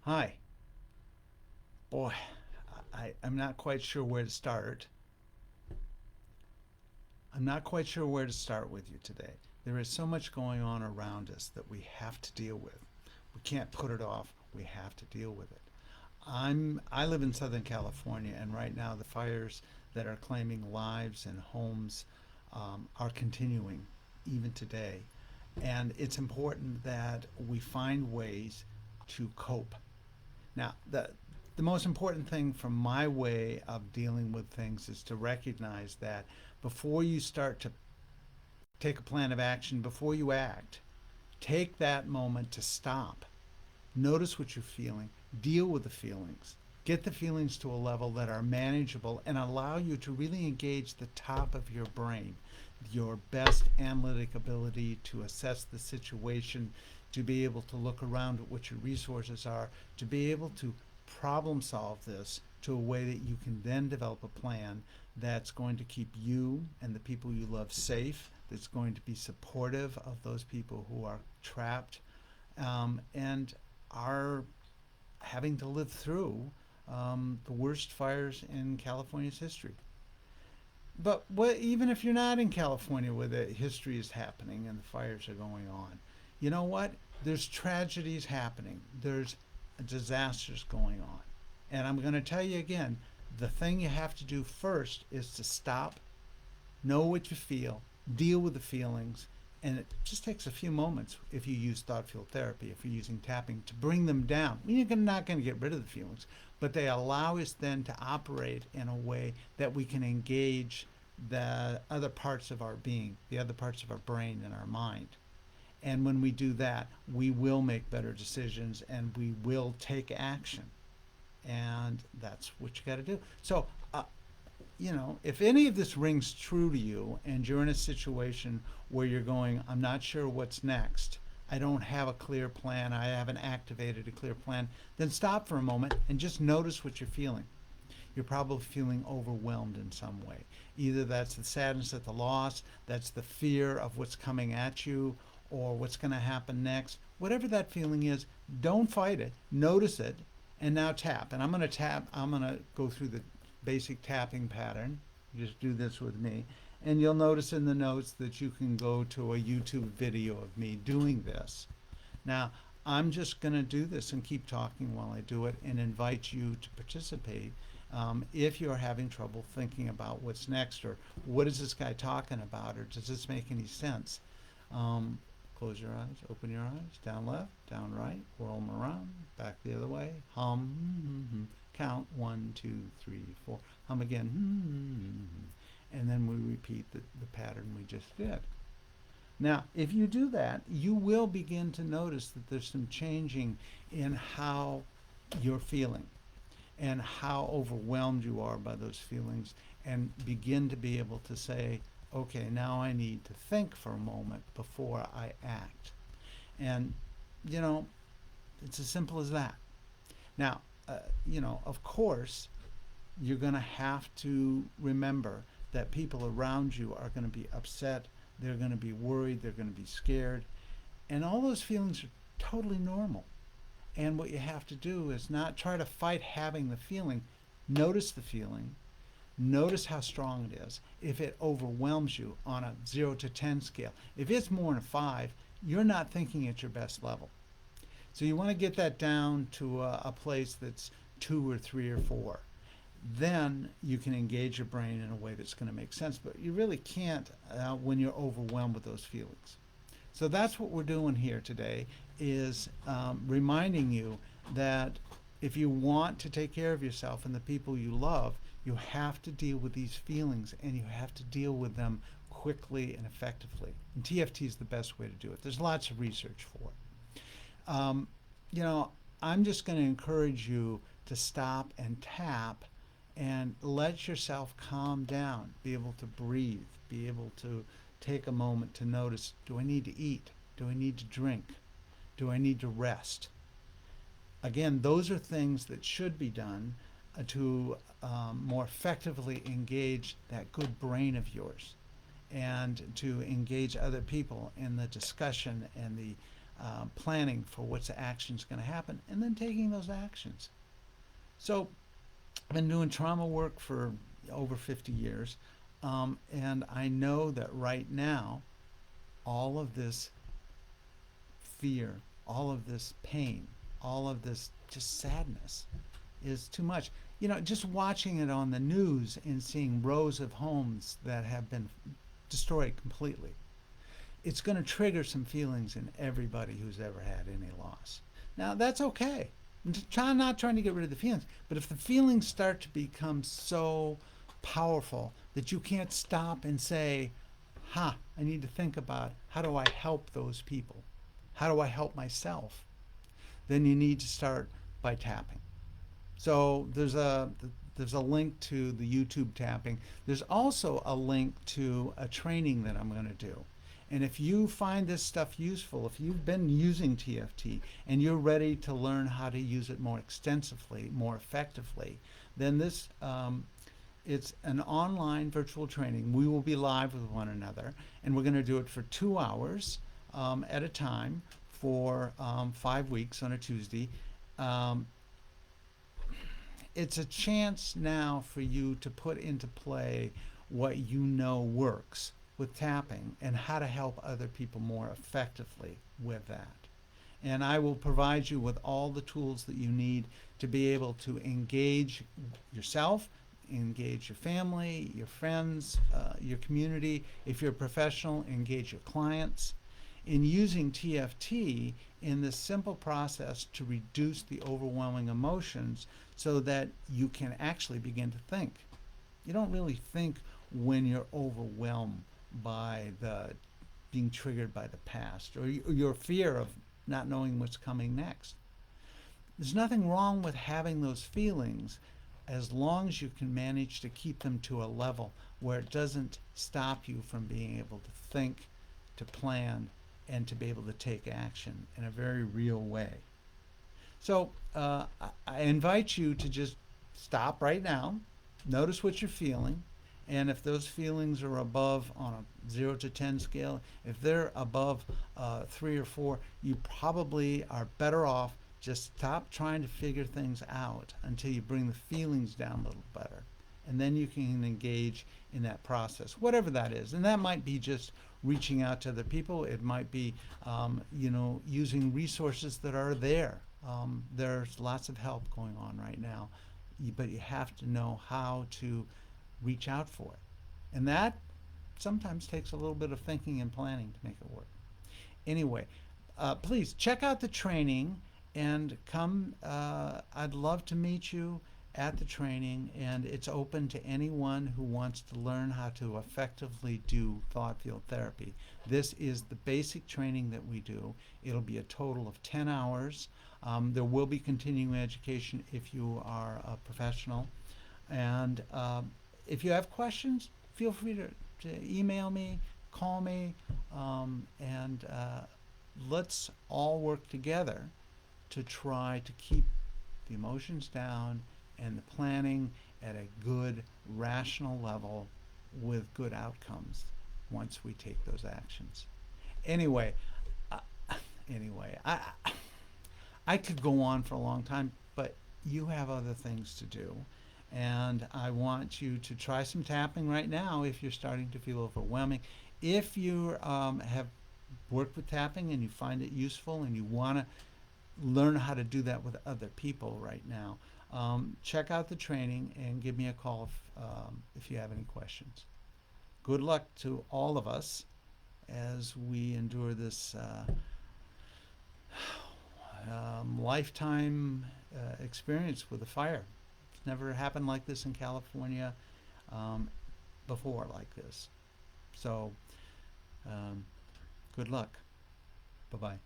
Hi. Boy, I'm not quite sure where to start. I'm not quite sure where to start with you today. There is so much going on around us that we have to deal with. We can't put it off. We have to deal with it. I live in Southern California, and right now the fires that are claiming lives and homes are continuing even today. And it's important that we find ways to cope. Now, the most important thing from my way of dealing with things is to recognize that before you start to take a plan of action, before you act, take that moment to stop. Notice what you're feeling, deal with the feelings, get the feelings to a level that are manageable and allow you to really engage the top of your brain, your best analytic ability to assess the situation, to be able to look around at what your resources are, to be able to problem solve this to a way that you can then develop a plan that's going to keep you and the people you love safe, that's going to be supportive of those people who are trapped and are having to live through the worst fires in California's history. But even if you're not in California where the history is happening and the fires are going on, you know what? There's tragedies happening. There's disasters going on. And I'm going to tell you again, the thing you have to do first is to stop, know what you feel, deal with the feelings, and it just takes a few moments if you use thought field therapy, if you're using tapping, to bring them down. You're not going to get rid of the feelings, but they allow us then to operate in a way that we can engage the other parts of our being, the other parts of our brain and our mind. And when we do that, we will make better decisions and we will take action. And that's what you got to do. So, if any of this rings true to you and you're in a situation where you're going, I'm not sure what's next, I don't have a clear plan, I haven't activated a clear plan, then stop for a moment and just notice what you're feeling. You're probably feeling overwhelmed in some way. Either that's the sadness at the loss, that's the fear of what's coming at you, or what's going to happen next. Whatever that feeling is, don't fight it, notice it, and now tap. And I'm going to go through the basic tapping pattern. You just do this with me. And you'll notice in the notes that you can go to a YouTube video of me doing this. Now, I'm just going to do this and keep talking while I do it and invite you to participate if you're having trouble thinking about what's next or what is this guy talking about or does this make any sense. Um, Close your eyes, open your eyes, down left, down right, whirl them around, back the other way, hum, count 1, 2, 3, 4, hum again, and then we repeat the pattern we just did. Now, if you do that, you will begin to notice that there's some changing in how you're feeling and how overwhelmed you are by those feelings, and begin to be able to say, okay, now I need to think for a moment before I act. And, you know, it's as simple as that. Now, of course, you're going to have to remember that people around you are going to be upset, they're going to be worried, they're going to be scared, and all those feelings are totally normal. And what you have to do is not try to fight having the feeling, notice the feeling, notice how strong it is. If it overwhelms you on a 0 to 10 scale, if it's more than a 5, you're not thinking at your best level. So you want to get that down to a place that's 2 or 3 or 4. Then you can engage your brain in a way that's going to make sense. But you really can't when you're overwhelmed with those feelings. So that's what we're doing here today, is reminding you that if you want to take care of yourself and the people you love, you have to deal with these feelings and you have to deal with them quickly and effectively. And TFT is the best way to do it. There's lots of research for it. Um, you know, I'm just going to encourage you to stop and tap and let yourself calm down, be able to breathe, be able to take a moment to notice, do I need to eat? Do I need to drink? Do I need to rest? Again, those are things that should be done to more effectively engage that good brain of yours and to engage other people in the discussion and the planning for what's the action's going to happen, and then taking those actions. So I've been doing trauma work for over 50 years, and I know that right now, all of this fear, all of this pain, all of this just sadness is too much. You know, just watching it on the news and seeing rows of homes that have been destroyed completely, it's going to trigger some feelings in everybody who's ever had any loss. Now, that's okay. I'm not trying to get rid of the feelings, but if the feelings start to become so powerful that you can't stop and say, I need to think about how do I help those people? How do I help myself? Then you need to start by tapping. So there's a link to the YouTube tapping. There's also a link to a training that I'm going to do. And if you find this stuff useful, if you've been using TFT and you're ready to learn how to use it more extensively, more effectively, then this it's an online virtual training. We will be live with one another, and we're going to do it for 2 hours at a time for 5 weeks on a Tuesday. It's a chance now for you to put into play what you know works with tapping and how to help other people more effectively with that. And I will provide you with all the tools that you need to be able to engage yourself, engage your family, your friends, your community. If you're a professional, engage your clients in using TFT in this simple process to reduce the overwhelming emotions so that you can actually begin to think. You don't really think when you're overwhelmed by the being triggered by the past or your fear of not knowing what's coming next. There's nothing wrong with having those feelings as long as you can manage to keep them to a level where it doesn't stop you from being able to think, to plan, and to be able to take action in a very real way. So I invite you to just stop right now, notice what you're feeling, and if those feelings are above on a 0 to 10 scale, if they're above 3 or 4, you probably are better off just stop trying to figure things out until you bring the feelings down a little better. And then you can engage in that process, whatever that is. And that might be just reaching out to other people. It might be, using resources that are there. There's lots of help going on right now, but you have to know how to reach out for it. And that sometimes takes a little bit of thinking and planning to make it work. Anyway, please check out the training and come. I'd love to meet you at the training, and it's open to anyone who wants to learn how to effectively do thought field therapy. This is the basic training that we do. It'll be a total of 10 hours. There will be continuing education if you are a professional. And if you have questions, feel free to email me, call me, and let's all work together to try to keep the emotions down and the planning at a good, rational level with good outcomes once we take those actions. Anyway, I could go on for a long time, but you have other things to do. And I want you to try some tapping right now if you're starting to feel overwhelming. If you have worked with tapping and you find it useful and you want to learn how to do that with other people right now, check out the training and give me a call if you have any questions. Good luck to all of us as we endure this lifetime experience with a fire. It's never happened like this in California before like this. So good luck. Bye-bye.